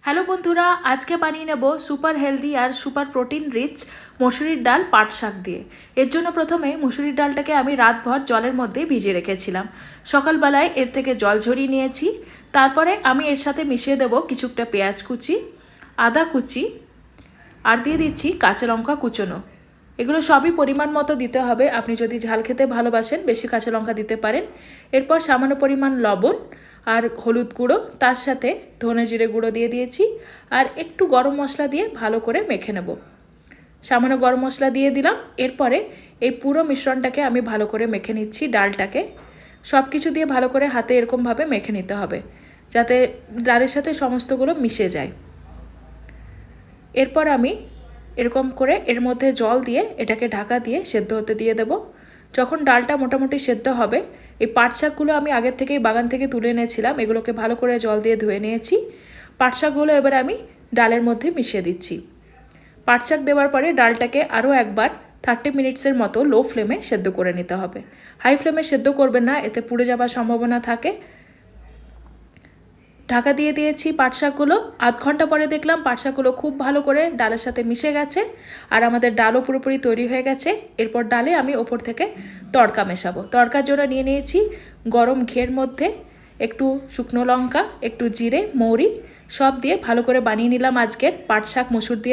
Hello বন্ধুরা, আজকে বানিয়ে নেব সুপার হেলদি আর সুপার প্রোটিন রিচ মসুরির ডাল পাট শাক দিয়ে। এর জন্য প্রথমে মসুরির ডালটাকে আমি রাতভর জলের মধ্যে ভিজিয়ে রেখেছিলাম। সকালবেলায় এর থেকে জল ঝরিয়ে নিয়েছি। তারপরে আমি এর সাথে মিশিয়ে দেব কিছুটা পেঁয়াজ কুচি, আদা কুচি আর দিয়ে দিচ্ছি কাঁচা লঙ্কা কুচোনো। এগুলো সবই পরিমাণ মতো দিতে হবে। আপনি যদি ঝাল খেতে ভালোবাসেন বেশি কাঁচা লঙ্কা দিতে পারেন। এরপর সামান্য পরিমাণ লবণ আর হলুদ গুঁড়ো, তার সাথে ধনে জিরে গুঁড়ো দিয়ে দিয়েছি আর একটু গরম মশলা দিয়ে ভালো করে মেখে নেব। সামান্য গরম মশলা দিয়ে দিলাম। এরপরে এই পুরো মিশ্রণটাকে আমি ভালো করে মেখে নিচ্ছি। ডালটাকে সব কিছু দিয়ে ভালো করে হাতে এরকমভাবে মেখে নিতে হবে, যাতে ডালের সাথে সমস্তগুলো মিশে যায়। এরপর আমি এরকম করে এর মধ্যে জল দিয়ে এটাকে ঢাকা দিয়ে সেদ্ধ হতে দিয়ে দেব। যখন ডালটা মোটামুটি সেদ্ধ হবে, এই পাট শাকগুলো আমি আগের থেকেই বাগান থেকে তুলে এনেছিলাম, এগুলোকে ভালো করে জল দিয়ে ধুয়ে নিয়েছি। পাট শাকগুলো এবার আমি ডালের মধ্যে মিশিয়ে দিচ্ছি। পাট শাক দেওয়ার পরে ডালটাকে আরও একবার 30 মিনিটসের মতো লো ফ্লেমে সেদ্ধ করে নিতে হবে। হাই ফ্লেমে সেদ্ধ করবেন না, এতে পুড়ে যাওয়ার সম্ভাবনা থাকে। ঢাকা দিয়ে দিয়েছি পাট শাকগুলো। আধ ঘন্টা পরে দেখলাম পাট শাকগুলো খুব ভালো করে ডালের সাথে মিশে গেছে আর আমাদের ডালও পুরোপুরি তৈরি হয়ে গেছে। এরপর ডালে আমি ওপর থেকে তড়কা মেশাবো। তড়কার জন্য নিয়ে নিয়েছি গরম ঘিয়ের মধ্যে একটু শুকনো লঙ্কা, একটু জিরে, মৌরি সব দিয়ে ভালো করে বানিয়ে নিলাম আজকের পাট শাক মসুর দিয়ে